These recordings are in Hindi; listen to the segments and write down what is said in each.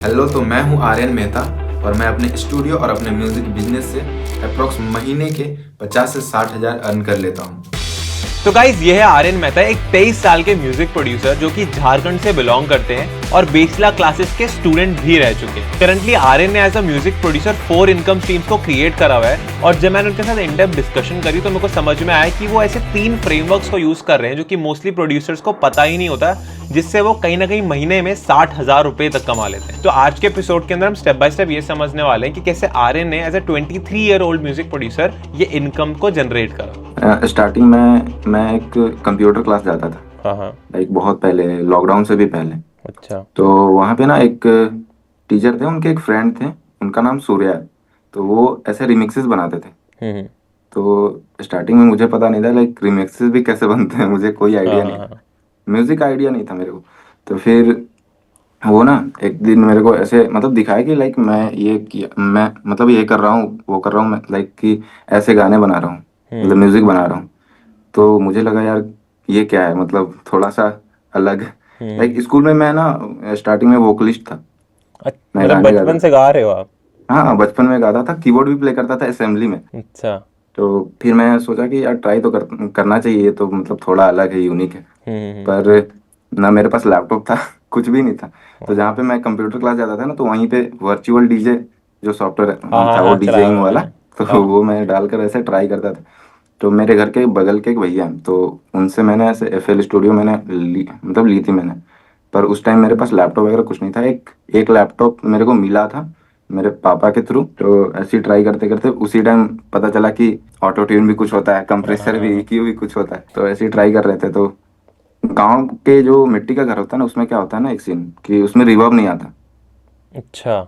हेलो, तो मैं हूँ आर्यन मेहता और मैं अपने स्टूडियो और अपने म्यूजिक बिजनेस से अप्रोक्स महीने के 50 से 60 हज़ार अर्न कर लेता हूँ। तो गाइज ये है आर्यन मेहता, एक 23 साल के म्यूजिक प्रोड्यूसर जो कि झारखंड से बिलोंग करते हैं और बेसला क्लासेस के स्टूडेंट भी रह चुके हैं। करंटली आर्यन ने as a music producer 4 income streams को क्रिएट करा हुआ है और जब मैंने उनके साथ इन डेप्थ डिस्कशन करी तो मेरे को समझ में आया कि वो ऐसे 3 फ्रेमवर्क्स को यूज कर रहे हैं जो कि मोस्टली प्रोड्यूसर्स को पता ही नहीं होता, जिससे वो कहीं ना कहीं महीने में 60,000 रुपए तक कमा लेते हैं। तो आज के एपिसोड के अंदर हम स्टेप बाय स्टेप ये समझने वाले हैं कि कैसे आर्यन ने as a 23-year-old music producer ये इनकम को जनरेट करा। स्टार्टिंग में मैं एक कंप्यूटर क्लास जाता था, हाँ। लाइक बहुत पहले, लॉकडाउन से भी पहले। अच्छा। तो वहाँ पे ना एक टीचर थे, उनके एक फ्रेंड थे, उनका नाम सूर्या है। तो वो ऐसे रिमिक्सेस बनाते थे। हम्म। तो स्टार्टिंग में मुझे पता नहीं था लाइक रिमिक्सेस भी कैसे बनते हैं, मुझे कोई आइडिया नहीं था, हाँ। म्यूजिक आइडिया नहीं था मेरे को। तो फिर वो ना एक दिन मेरे को ऐसे मतलब दिखाया कि लाइक मैं ये किया, मैं मतलब ये कर रहा हूँ, वो कर रहा हूँ, मैं लाइक कि ऐसे गाने बना रहा हूँ, मतलब हम्म। म्यूजिक बना रहा हूँ। तो मुझे लगा यार ये क्या है, मतलब थोड़ा सा अलग। हम्म। लाइक स्कूल में मैं ना स्टार्टिंग में वोकलिस्ट था, मैं मतलब गाने गाता बचपन था। से गा रहे हो आप? हाँ, बचपन में गाता था, कीबोर्ड भी प्ले करता था असेंबली में। अच्छा। तो फिर मैं सोचा कि यार ट्राई तो करना चाहिए, ये तो मतलब थोड़ा अलग है, यूनिक है। हम्म। पर ना मेरे पास लैपटॉप था कुछ भी नहीं था। तो जहाँ पे मैं कंप्यूटर क्लास जाता था ना, तो वहीं पे वर्चुअल डीजे जो हाँ सॉफ्टवेयर हाँ था, वो हाँ, चलाया डीजेइंग हुआ वाला, मैंने। तो हाँ। वो मैं डालकर ऐसे ट्राई करता था। तो मेरे घर के बगल के एक भैया हैं, तो उनसे मैंने ऐसे एफएल स्टूडियो मैंने ली थी मैंने। पर उस टाइम मेरे पास लैपटॉप वगैरह कुछ नहीं था। एक एक लैपटॉप मेरे को मिला था मेरे पापा के थ्रू। तो ऐसे ही ट्राई करते करते उसी टाइम पता चला कि ऑटो ट्यून भी कुछ होता है, हाँ कंप्रेसर भी, हाँ। EQ भी कुछ होता है। तो ऐसे ही ट्राई कर रहे थे। तो गांव के जो मिट्टी का घर होता है ना, उसमें क्या होता है ना एक सीन कि उसमें रिवर्ब नहीं आता। अच्छा।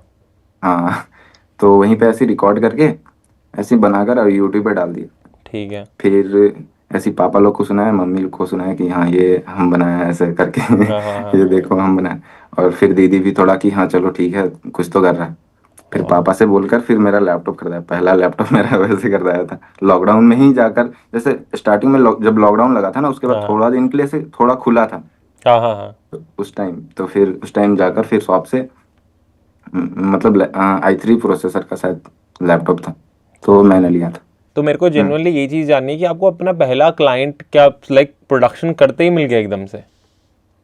हाँ। तो वहीं पे ऐसे रिकॉर्ड करके ऐसे ही बनाकर और यूट्यूब पे डाल दिया। ठीक है। फिर ऐसे ही पापा लोग को सुनाया, मम्मी लोग को सुनाया कि हाँ ये हम बनाया ऐसे करके हाँ हाँ ये हाँ। देखो हम बनाए। और फिर दीदी भी थोड़ा कि हाँ चलो ठीक है, कुछ तो कर रहा है। फिर हाँ। पापा से बोलकर फिर मेरा लैपटॉप खरीदा, पहला लैपटॉप मेरा वैसे खरीदाया था लॉकडाउन में ही जाकर। जैसे स्टार्टिंग में जब लॉकडाउन लगा था ना, उसके बाद हाँ थोड़ा दिन के लिए से थोड़ा खुला था। हाँ हाँ हाँ। तो उस टाइम जाकर फिर शॉप से मतलब i3 प्रोसेसर का शायद लैपटॉप था, तो समझ मैंने गया। लिया था। तो मेरे को हम्म। जेन्युइनली ये चीज़ जाननी है कि आपको अपना पहला क्लाइंट क्या लाइक प्रोडक्शन करते ही मिल गया एकदम से?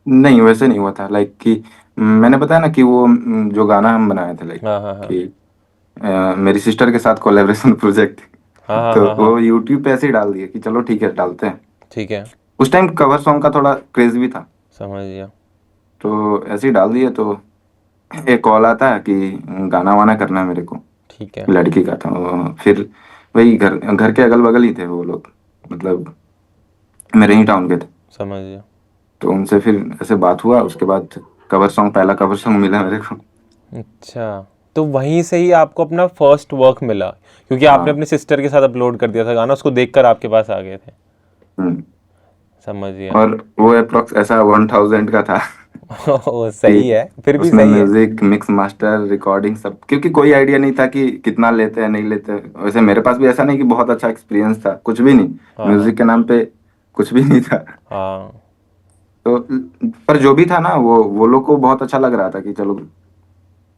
नहीं, वैसे नहीं हुआ था लाइक कि मैंने बताया ना कि वो जो गाना हम बनाए थे लाइक हाँ हाँ हाँ कि मेरी सिस्टर के साथ कोलेब्रेशन प्रोजेक्ट। हाँ हाँ तो हाँ हाँ। वो यूट्यूब पे ऐसे ही डाल दिया कि चलो ठीक है डालते हैं। ठीक है। उस टाइम कवर सॉन्ग का थोड़ा क्रेज भी था। समझ गया। तो ऐसे ही डाल दिए। तो एक कॉल आता है कि गाना वाना करना है मेरे को, ठीक है। लड़की का था फिर वही घर घर के अगल बगल ही थे वो लोग, मतलब मेरे ही टाउन के थे। समझ गया। तो उनसे फिर ऐसे बात हुआ, उसके बाद पहला कवर सॉन्ग मिला मेरे को। अच्छा, तो वहीं से ही आपको अपना फर्स्ट वर्क मिला, क्योंकि आपने हाँ। अपने सिस्टर के साथ अपलोड कर दिया था गाना, उसको देखकर आपके पास आ गए थे। हम्म। समझ गया। और वो अप्रोक्स ऐसा 1000 का था ओ, कि सही है, फिर भी उसमें सही है। म्यूजिक मिक्स मास्टर रिकॉर्डिंग सब, क्योंकि कोई आइडिया नहीं था कि कितना लेते हैं नहीं लेते हैं। वैसे मेरे पास भी ऐसा नहीं कि बहुत अच्छा एक्सपीरियंस था, कुछ भी नहीं, हाँ हाँ म्यूजिक के नाम पे कुछ भी नहीं था। हाँ। तो पर जो भी था ना, वो लोग को बहुत अच्छा लग रहा था कि चलो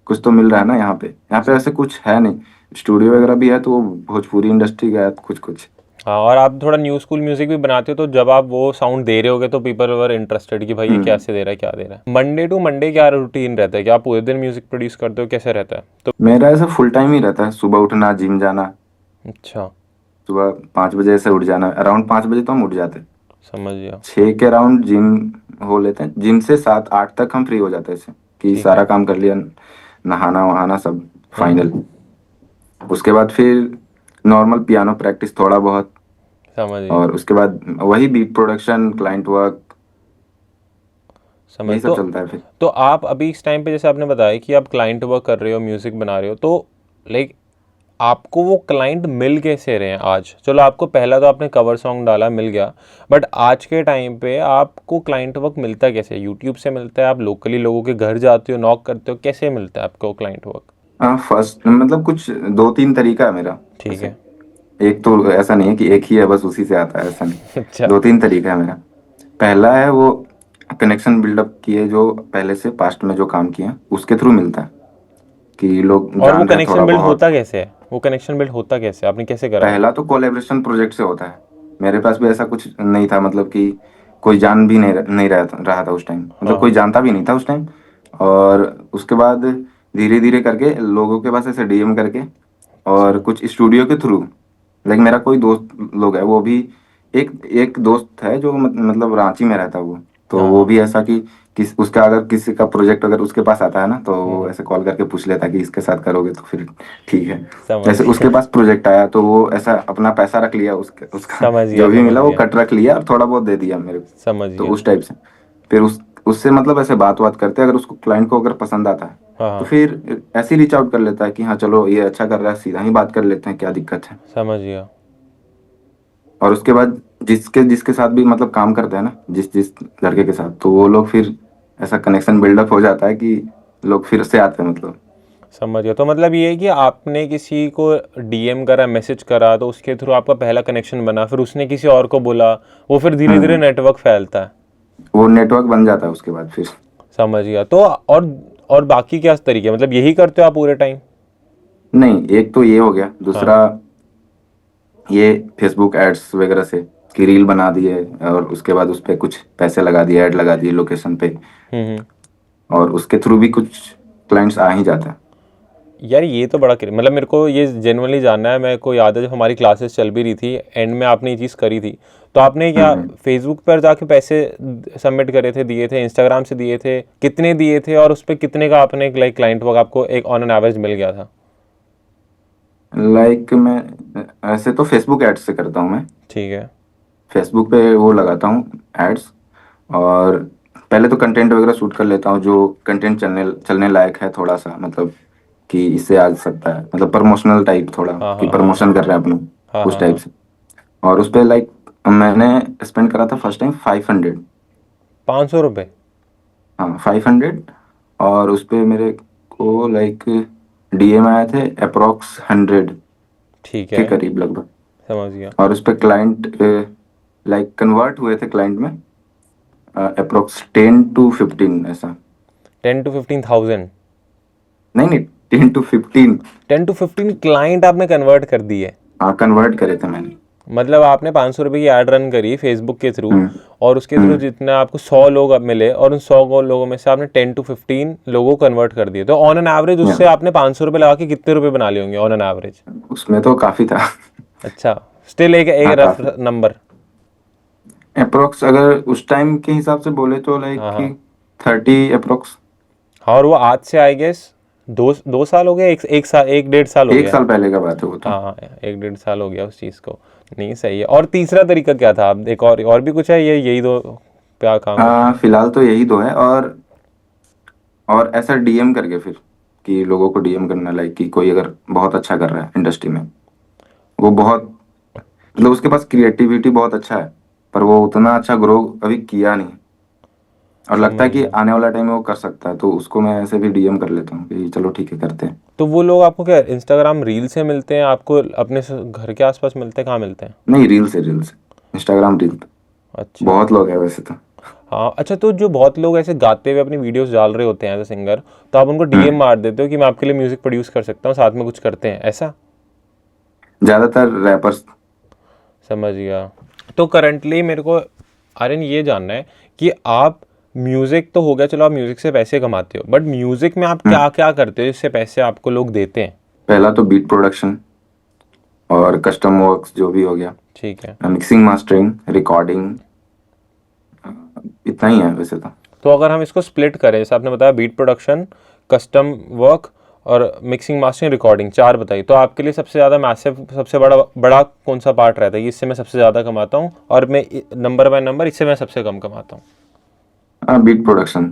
कुछ तो मिल रहा है ना यहाँ पे स- ऐसे कुछ है नहीं। स्टूडियो वगैरह भी है तो वो भोजपुरी इंडस्ट्री का है कुछ कुछ। हाँ, और आप थोड़ा न्यू स्कूल म्यूजिक भी बनाते हो, तो जब आप वो साउंड दे रहे होगे तो पीपल वर इंटरेस्टेड कि भाई ये हम्म। कैसे दे रहा है, क्या दे रहा है। मंडे टू मंडे क्या रूटीन रहता है? क्या आप पूरे दिन म्यूजिक प्रोड्यूस करते हो, कैसे रहता है तो? मेरा ऐसा फुल टाइम ही रहता है, सुबह उठना, जिम जाना। अच्छा। सुबह 5 बजे से उठ जाना, अराउंड 5 बजे तो हम उठ जाते हैं। समझ गया। 6 के अराउंड जिम हो लेते हैं, जिम से 7-8 तक हम फ्री हो जाते हैं इससे कि ठीक सारा है। काम कर लिया, नहाना वहाना सब फाइनल। हम्म। उसके बाद फिर नॉर्मल पियानो प्रैक्टिस थोड़ा बहुत। समझ गया। और उसके बाद वही बीट प्रोडक्शन, क्लाइंट वर्क, समझ यही सब तो चलता है फिर। तो आप अभी इस टाइम पे जैसे आपने बताया कि आप क्लाइंट वर्क कर रहे हो, म्यूजिक बना रहे हो, तो लाइक आपको वो क्लाइंट मिल कैसे रहे हैं आज? चलो, आपको पहला तो आपने कवर सॉन्ग डाला, मिल गया, बट आज के टाइम पे आपको क्लाइंट वर्क मिलता कैसे? यूट्यूब से मिलता है? आप लोकली लोगों के घर जाते हो, नॉक करते हो, कैसे मिलता है आपको क्लाइंट वर्क? हाँ, फर्स्ट मतलब कुछ 2-3 तरीका है मेरा ठीक ऐसे। है। एक तो ऐसा नहीं है कि एक ही है बस उसी से आता है, ऐसा नहीं। अच्छा। 2-3 तरीका है मेरा। पहला है वो कनेक्शन बिल्डअप किए, जो पहले से पास्ट में जो काम किए हैं, उसके थ्रू मिलता है। कि लोग और वो जान रहे हैं थोड़ा कनेक्शन बिल्ड बहुत। होता कैसे है, वो कनेक्शन बिल्ड होता कैसे, आपने कैसे करा वो? पहला तो कोलेब्रेशन प्रोजेक्ट से होता है। मेरे पास भी ऐसा कुछ नहीं था, मतलब कि कोई जान भी नहीं रहा था उस टाइम, हाँ मतलब कोई हाँ। जानता भी नहीं था उस टाइम। और उसके बाद धीरे धीरे करके लोगों के पास ऐसे डीएम करके, और अच्छा। कुछ स्टूडियो के थ्रू, लाइक मेरा कोई दोस्त लोग है, वो भी एक एक दोस्त है जो मतलब रांची में रहता है वो। तो हाँ वो हाँ। भी ऐसा कि उसका अगर किसी का प्रोजेक्ट अगर उसके पास आता है ना, तो वो हम्म। ऐसे कॉल करके पूछ लेता है कि इसके साथ करोगे तो फिर ठीक है। समझ जैसे उसके गया। पास प्रोजेक्ट आया तो वो ऐसा अपना पैसा रख लिया, उसका समझ गया, जो भी समझ मिला वो गया। कट रख लिया और थोड़ा बहुत दे दिया मेरे को। समझ तो गया। उस टाइप से फिर उससे मतलब ऐसे बात बात करते हैं, अगर उसको क्लाइंट को अगर पसंद आता है हाँ तो हाँ। फिर ऐसे ही रीच आउट कर लेता है कि हाँ चलो ये अच्छा कर रहा है, सीधा ही बात कर लेते हैं, क्या दिक्कत है। समझ गया। और उसके बाद जिसके जिसके साथ भी मतलब काम करते हैं ना, जिस जिस लड़के के साथ, तो वो लोग फिर ऐसा कनेक्शन बिल्डअप हो जाता है कि लोग फिर से आते हैं मतलब। समझ गया। तो मतलब ये है कि आपने किसी को डीएम करा, मैसेज करा, तो उसके थ्रू आपका पहला कनेक्शन बना, फिर उसने किसी और को बोला, वो फिर धीरे धीरे हम्म। नेटवर्क फैलता है। वो नेटवर्क बन जाता है उसके बाद फिर। समझ गया। तो और बाकी क्या तरीके, मतलब यही करते हो आप पूरे टाइम? नहीं, एक तो ये हो गया, हाँ। दूसरा ये फेसबुक एड्स वगैरह से की रील बना दिए, और उसके बाद उस पे कुछ पैसे लगा दिए, ऐड लगा दिए लोकेशन पे, हम्म। और उसके थ्रू भी कुछ क्लाइंट्स आ ही जाता है। यार ये तो बड़ा मतलब मेरे को ये जेनुअनली जानना है। मेरे को याद है जब हमारी क्लासेस चल भी रही थी, एंड में आपने ये चीज़ करी थी, तो आपने क्या हम्म। फेसबुक पर जाके पैसे सबमिट करे थे, दिए थे, इंस्टाग्राम से दिए थे, कितने दिए थे, और उस पर कितने का आपने लाइक क्लाइंट वर्क आपको एक ऑन एन एवरेज मिल गया था? लाइक मैं ऐसे तो फेसबुक एड्स से करता हूँ मैं। ठीक है। फेसबुक पे वो लगाता हूँ एड्स, और पहले तो कंटेंट वगैरह शूट कर लेता हूँ, जो कंटेंट चलने चलने लायक है थोड़ा सा, मतलब कि इससे आ सकता है, मतलब प्रमोशनल टाइप थोड़ा, हाँ कि हाँ हाँ प्रमोशन कर रहे हैं अपना, हाँ उस हाँ टाइप हाँ। से। और उस पे लाइक मैंने स्पेंड करा था फर्स्ट टाइम 500। 500 रुपये? हाँ 500। और उस पे मेरे को लाइक डीएम आए थे अप्रोक्स 100 ठीक के है। करीब लगभग। समझ गया। और उस पे क्लाइंट लाइक कन्वर्ट हुए थे क्लाइंट में अप्रोक्स 10 to 15 ऐसा। 10 to 15,000? नहीं नहीं, 10 to 15। 10 to 15 क्लाइंट आपने कन्वर्ट कर दिए? हाँ कन्वर्ट करे थे मैंने। मतलब आपने 500 रुपये की ऐड रन करी फेसबुक के थ्रू, हम्म। और उसके थ्रू हम्म। जितने आपको 100 लोग अब मिले, और उन 100 लोगों में से आपने 10 to 15 लोगों को कन्वर्ट कर दिए, तो ऑन एन एवरेज या, उससे आपने 500 रुपये लगा के कितने रुपए बना लिए होंगे ऑन एन एवरेज? उसमें तो काफी था। अच्छा। स्टिल एक एक हाँ रफ काफी। नंबर। अप्रोक्स अगर उस टाइम के हिसाब से बोले तो हाँ लाइक हाँ। 30 अप्रोक्स। हाँ, और वो आज से आई गेस 2 साल हो गया, एक साल, 1 1.5 साल हो एक गया। साल पहले का बात है वो तो। हाँ हाँ, 1 1.5 साल हो गया उस चीज़ को। नहीं, सही है। और तीसरा तरीका क्या था? आप एक और भी कुछ है, ये यही दो क्या काम करते हो? फिलहाल तो यही दो है। और ऐसा डीएम करके फिर, कि लोगों को डीएम करना, लाइक कि कोई अगर बहुत अच्छा कर रहा है इंडस्ट्री में, वो बहुत मतलब उसके पास क्रिएटिविटी बहुत अच्छा है, पर वो उतना अच्छा ग्रो अभी किया नहीं, और लगता समझ है कि गया। आने वाला टाइम में वो कर सकता है, तो उसको मैं ऐसे भी डीएम कर लेता हूँ कि चलो ठीक है करते हैं। तो वो लोग आपको क्या इंस्टाग्राम रील से मिलते हैं, आपको अपने घर के आसपास मिलते हैं, कहाँ मिलते हैं? नहीं, रील से इंस्टाग्राम रील पे। अच्छा। बहुत लोग हैं वैसे तो। हाँ, अच्छा। तो जो बहुत लोग ऐसे गाते हुए अपनी वीडियोस डाल रहे होते हैं एज अ सिंगर, तो आप उनको डीएम हम्म। मार देते हो कि मैं आपके लिए म्यूजिक प्रोड्यूस कर सकता हूँ, साथ में कुछ करते हैं, ऐसा? ज्यादातर रैपर्स। समझ गया। तो करंटली मेरे को आर्यन ये जानना है कि आप म्यूजिक तो हो गया, चलो आप म्यूजिक से पैसे कमाते हो, बट म्यूजिक में आप क्या क्या करते हो जिससे पैसे आपको लोग देते हैं? पहला तो बीट प्रोडक्शन और कस्टम वर्क्स जो भी हो गया, ठीक है। मिक्सिंग मास्टरिंग रिकॉर्डिंग, इतना ही है वैसे तो। तो अगर हम इसको स्प्लिट करें, जैसे आपने बताया बीट प्रोडक्शन, कस्टम वर्क, और मिक्सिंग मास्टरिंग रिकॉर्डिंग, 4 बताइए, तो आपके लिए सबसे ज़्यादा मैसिव, सबसे बड़ा बड़ा कौन सा पार्ट रहता है कि इससे मैं सबसे ज़्यादा कमाता हूँ, और मैं नंबर बाय नंबर इससे मैं सबसे कम कमाता हूँ? हाँ बीट प्रोडक्शन।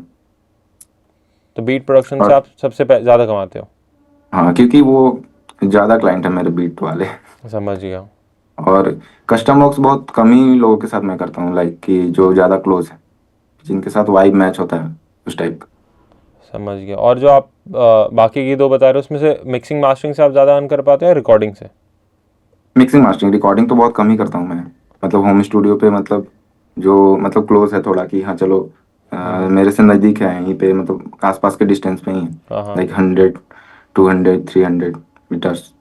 तो बीट प्रोडक्शन से और आप सबसे ज़्यादा कमाते हो? हाँ, क्योंकि वो ज़्यादा क्लाइंट है मेरे बीट वाले। समझ गया। और कस्टम वर्क्स बहुत कम ही लोगों के साथ मैं करता हूँ, लाइक कि जो ज़्यादा क्लोज है, जिनके साथ वाइब मैच होता है उस टाइप का। समझ गया। और जो आप बाकी की दो बता रहे हो, उसमें से मिक्सिंग मास्टरिंग से आप ज़्यादा अर्न कर पाते हो या रिकॉर्डिंग से? मिक्सिंग मास्टरिंग रिकॉर्डिंग तो बहुत कम ही करता हूँ मैं, मतलब होम स्टूडियो पे, मतलब जो मतलब क्लोज है थोड़ा, कि हाँ चलो हम्म। मेरे से नज़दीक है, यहीं पे मतलब आसपास के डिस्टेंस पे ही है, हाँ हाँ। लाइक 100 200-300 मीटर्स,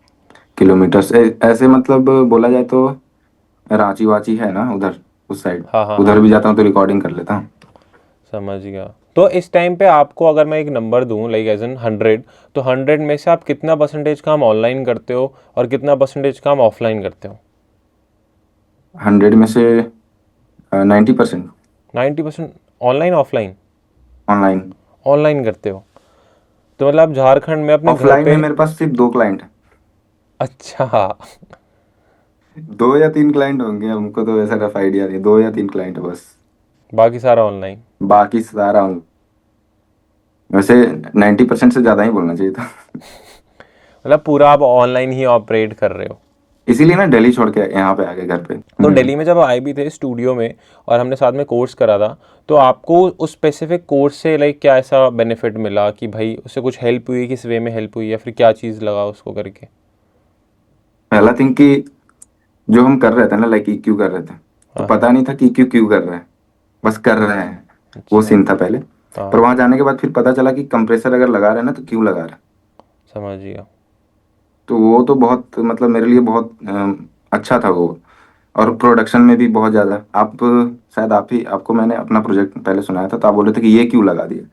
किलोमीटर्स, ऐसे मतलब बोला जाए तो रांची वाची है ना उधर, उस साइड, हाँ हाँ उधर हाँ, भी जाता हूँ तो रिकॉर्डिंग कर लेता हूँ। समझ गया। तो इस टाइम पे आपको अगर मैं एक नंबर दूं लाइक एज एन 100, तो 100 में से आप कितना परसेंटेज काम ऑनलाइन करते हो और कितना परसेंटेज काम ऑफलाइन करते हो? 100 में से 90% 90% ऑनलाइन ऑफलाइन? ऑनलाइन। ऑनलाइन करते हो, तो मतलब आप झारखंड में अपने घर ऑफलाइन पे। में मेरे पास सिर्फ 2 क्लाइंट है, अच्छा। 2 या 3 क्लाइंट होंगे, हमको तो ऐसा रफ आइडिया नहीं, 2 या 3 क्लाइंट है बस। बाकी सारा ऑनलाइन? बाकी सारा वैसे 90% से ज़्यादा ही बोलना चाहिए था। मतलब पूरा आप ऑनलाइन ही ऑपरेट कर रहे हो? इसीलिए ना दिल्ली छोड़ के यहाँ पे आ गए घर पे। तो दिल्ली में जब आए भी थे स्टूडियो में और हमने साथ में कोर्स करा था, तो आपको उस स्पेसिफिक कोर्स से लाइक क्या ऐसा बेनिफिट मिला कि भाई उससे कुछ हेल्प हुई, किस वे में हेल्प हुई, या फिर क्या चीज़ लगा उसको करके? पहला थिंग कि जो हम कर रहे थे ना, लाइक EQ कर रहे थे, तो हाँ हाँ। पता नहीं था कि EQ क्यों कर रहे हैं, बस कर रहे हैं। वो अच्छा। सीन था पहले। पर हाँ, वहां जाने के बाद फिर पता चला कि कंप्रेसर अगर लगा रहे हैं ना तो क्यों लगा रहे हैं। समझ गया। तो वो तो बहुत मतलब मेरे लिए बहुत अच्छा था वो। और प्रोडक्शन में भी बहुत ज़्यादा, आप शायद आप ही, आपको मैंने अपना प्रोजेक्ट पहले सुनाया था तो आप बोले थे कि ये क्यों लगा दिया,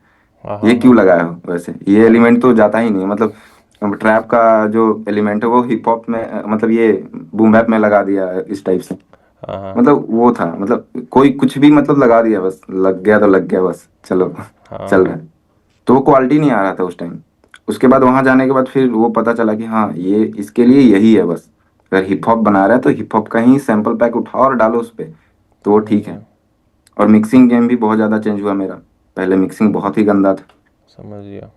हाँ ये हाँ हाँ क्यों लगाया हो, वैसे ये हाँ एलिमेंट तो जाता ही नहीं है, मतलब ट्रैप का जो एलिमेंट है वो हिप हॉप में मतलब ये बूम बैप में लगा दिया इस टाइप से। हाँ हाँ मतलब वो था, मतलब कोई कुछ भी मतलब लगा दिया, बस लग गया तो लग गया, बस चलो हाँ चल रहा हाँ। है। तो वो क्वालिटी नहीं आ रहा था उस टाइम। उसके बाद वहां जाने के बाद फिर वो पता चला कि हाँ ये इसके लिए यही है बस, अगर हिप हॉप बना रहा है तो हिप हॉप का ही सैंपल पैक उठाओ और डालो उस पे, तो वो समझ ठीक गया। है। और मिक्सिंग गेम भी बहुत ज़्यादा चेंज हुआ मेरा, पहले मिक्सिंग बहुत ही गंदा था। समझ गया।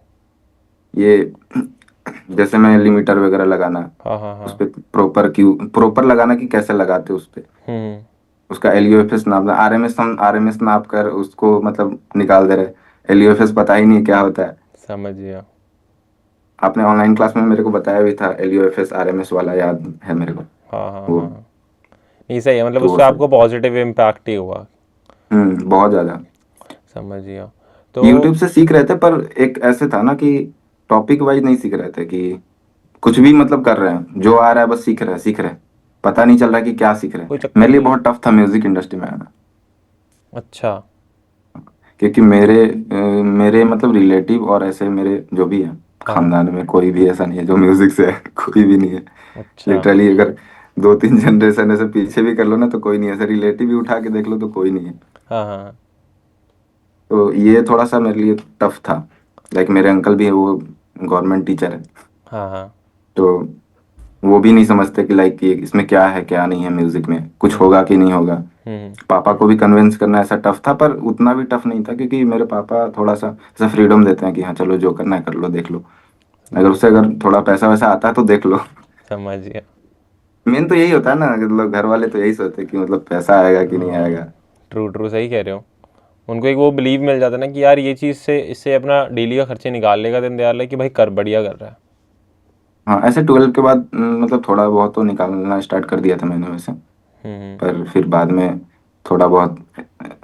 ये जैसे मैं लिमिटर वगैरह लगाना, हाँ हाँ उस हाँ। पे प्रॉपर क्यू प्रॉपर लगाना कि कैसे लगाते उस पे, हम्म। उसका LUFS नाप, RMS, हम RMS नाप कर उसको मतलब निकाल दे रहे, LUFS पता ही नहीं क्या होता है। समझ गया। आपने ऑनलाइन क्लास में मेरे को बताया भी था, LUFS RMS वाला याद है मेरे को। हाँ हाँ वो हाँ हाँ। नहीं, सही है, मतलब तो वो उससे सब, आपको पॉजिटिव इम्पैक्ट ही हुआ। बहुत ज़्यादा। समझ गया। तो यूट्यूब से सीख रहे थे पर एक ऐसे था ना कि टॉपिक वाइज नहीं सीख रहे थे, कि कुछ भी मतलब कर रहे हैं, जो आ रहा है बस सीख रहे हैं, पता नहीं चल रहा कि क्या सीख रहे कोई हैं। चक्कर मेरे लिए नहीं है। बहुत टफ था म्यूजिक इंडस्ट्री में आना, अच्छा। क्योंकि मेरे मतलब रिलेटिव और ऐसे मेरे जो भी हैं हाँ। खानदान में, कोई भी ऐसा नहीं है जो म्यूजिक से है, कोई भी नहीं है। अच्छा। लिटरली अगर 2-3 जनरेशन ऐसे पीछे भी कर लो ना तो कोई नहीं है, ऐसे रिलेटिव भी उठा के देख लो तो कोई नहीं है। हाँ हाँ तो ये थोड़ा सा मेरे लिए टफ था। लाइक मेरे अंकल भी है, वो गवर्नमेंट टीचर है। हाँ हाँ। तो वो भी नहीं समझते कि लाइक ये इसमें क्या है क्या नहीं है, म्यूजिक में कुछ हम्म होगा कि नहीं होगा। हम्म। पापा को भी कन्विंस करना ऐसा टफ था, पर उतना भी टफ नहीं था क्योंकि मेरे पापा थोड़ा सा ऐसा फ्रीडम देते हैं कि हाँ चलो जो करना है कर लो, देख लो, अगर समझ उससे अगर थोड़ा पैसा वैसा आता है तो देख लो। समझ गया। मेन तो यही होता है ना, मतलब घर वाले तो यही सोचते हैं कि मतलब पैसा आएगा कि नहीं हाँ, आएगा। ट्रू ट्रू, सही कह रहे हो। उनको एक वो बिलीव मिल जाता है ना कि यार ये चीज़ से इससे अपना डेली का खर्चे निकाल लेगा, दिन दयाल है कि भाई कर बढ़िया कर रहा है। हाँ ऐसे 12 के बाद मतलब थोड़ा बहुत तो निकालना स्टार्ट कर दिया था मैंने वैसे। हम्म। पर फिर बाद में थोड़ा बहुत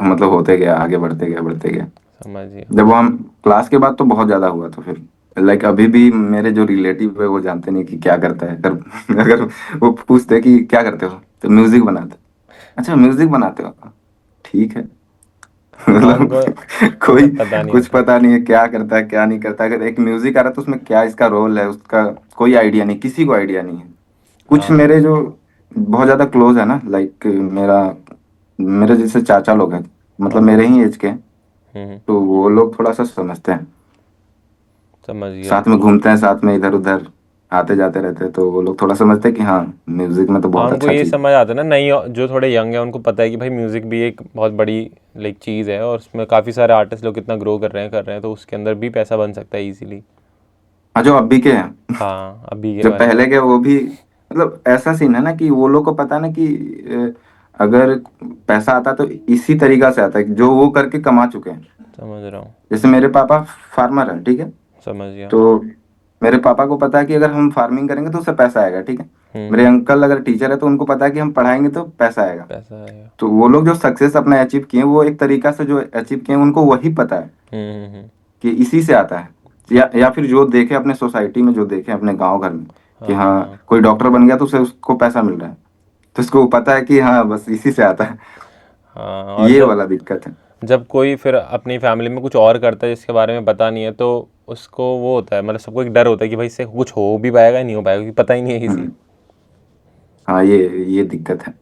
मतलब होते गया, आगे बढ़ते गया बढ़ते गया। समझ गया। जब वो हम क्लास के बाद तो बहुत ज्यादा हुआ, तो फिर लाइक अभी भी मेरे जो रिलेटिव है वो जानते नहीं कि क्या करता है, अगर अगर वो पूछते कि क्या करते हो तो म्यूजिक बनाते। अच्छा म्यूजिक बनाते हो, ठीक है। हाँ, मतलब उनको कोई पता नहीं कुछ होता। पता नहीं है क्या करता है क्या नहीं करता, अगर एक म्यूजिक आ रहा है तो उसमें क्या इसका रोल है उसका, कोई आइडिया नहीं, किसी को आइडिया नहीं है। कुछ हाँ। मेरे जो बहुत ज्यादा क्लोज है ना, लाइक मेरा मेरे जैसे चाचा लोग हैं, हाँ मतलब हाँ। मेरे ही एज के हैं, हम्म। तो वो लोग थोड़ा सा समझते हैं, समझ गया। साथ में घूमते हैं, साथ में इधर उधर आते जाते रहते हैं, तो वो लोग थोड़ा समझते हैं कि हाँ म्यूजिक में तो हाँ, बहुत उनको अच्छा ये चीज। समझ आता है ना, नई जो थोड़े यंग है उनको पता है कि भाई म्यूज़िक भी एक बहुत बड़ी लाइक चीज़ है, और उसमें काफ़ी सारे आर्टिस्ट लोग कितना ग्रो कर रहे हैं, तो उसके अंदर भी पैसा बन सकता है इजीली। हाँ जो अभी के हैं, हाँ, अभी के जो वाले। पहले के वो भी, मतलब ऐसा सीन है ना कि वो लोग को पता है ना कि अगर पैसा आता तो इसी तरीका से आता है जो वो करके कमा चुके हैं। समझ रहा हूँ। जैसे मेरे पापा फार्मर है, ठीक है। समझ गया। तो मेरे पापा को पता है कि अगर हम फार्मिंग करेंगे तो उससे पैसा आएगा, ठीक है। मेरे हम्म। अंकल अगर टीचर है तो उनको पता है कि हम पढ़ाएंगे तो पैसा आएगा। पैसा आएगा। तो वो लोग जो सक्सेस अपना अचीव किए वो एक तरीका से जो अचीव किए उनको वही पता है हम्म। कि इसी से आता है। या फिर जो देखे अपने सोसाइटी में, जो देखे अपने गांव घर में कि हाँ हाँ कोई डॉक्टर बन गया तो उसे उसको पैसा मिल रहा है, तो उसको पता है कि हाँ बस इसी से आता है। हाँ। और ये जब वाला दिक्कत है। जब कोई फिर अपनी फैमिली में कुछ और करता है जिसके बारे में पता नहीं है, तो उसको वो होता है, मतलब सबको एक डर होता है कि भाई इससे कुछ हो भी पाएगा या नहीं हो पाएगा, क्योंकि पता ही नहीं है किसी। हम्म, हाँ ये दिक्कत है।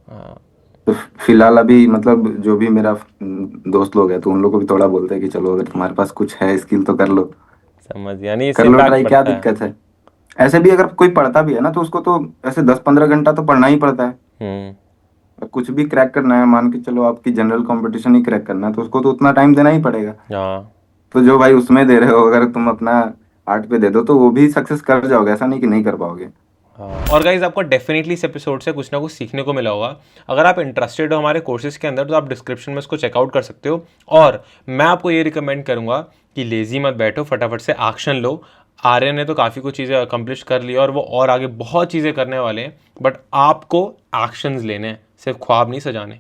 हाँ तो फिलहाल अभी मतलब जो भी मेरा दोस्त लोग हैं तो उन लोग को भी थोड़ा बोलते हैं कि चलो अगर तुम्हारे पास कुछ है स्किल तो कर लो, समझ, यानी इससे कर लो इम्पैक्ट ट्राई, क्या पड़ता है। दिक्कत है। ऐसे भी अगर कोई पढ़ता भी है ना तो उसको तो ऐसे 10-15 घंटा तो पढ़ना ही पड़ता है। हम्म। और कुछ भी क्रैक करना है, मान के चलो आपकी जनरल कंपटीशन ही क्रैक करना है, तो उसको तो उतना टाइम देना ही पड़ेगा। हाँ तो जो भाई उसमें दे रहे हो, अगर तुम अपना आर्ट पे दे दो तो वो भी सक्सेस कर जाओगे, ऐसा नहीं कि नहीं कर पाओगे। हाँ। और गाइज आपको डेफिनेटली इस एपिसोड से कुछ ना कुछ सीखने को मिला होगा। अगर आप इंटरेस्टेड हो हमारे कोर्सेज के अंदर, तो आप डिस्क्रिप्शन में इसको चेकआउट कर सकते हो। और मैं आपको ये रिकमेंड करूंगा कि लेजी मत बैठो, फटाफट से एक्शन लो। आर्यन ने तो काफ़ी कुछ चीज़ें अकम्प्लिश कर ली और वो और आगे बहुत चीज़ें करने वाले हैं, बट आपको एक्शंस लेने हैं, सिर्फ ख्वाब नहीं सजाने।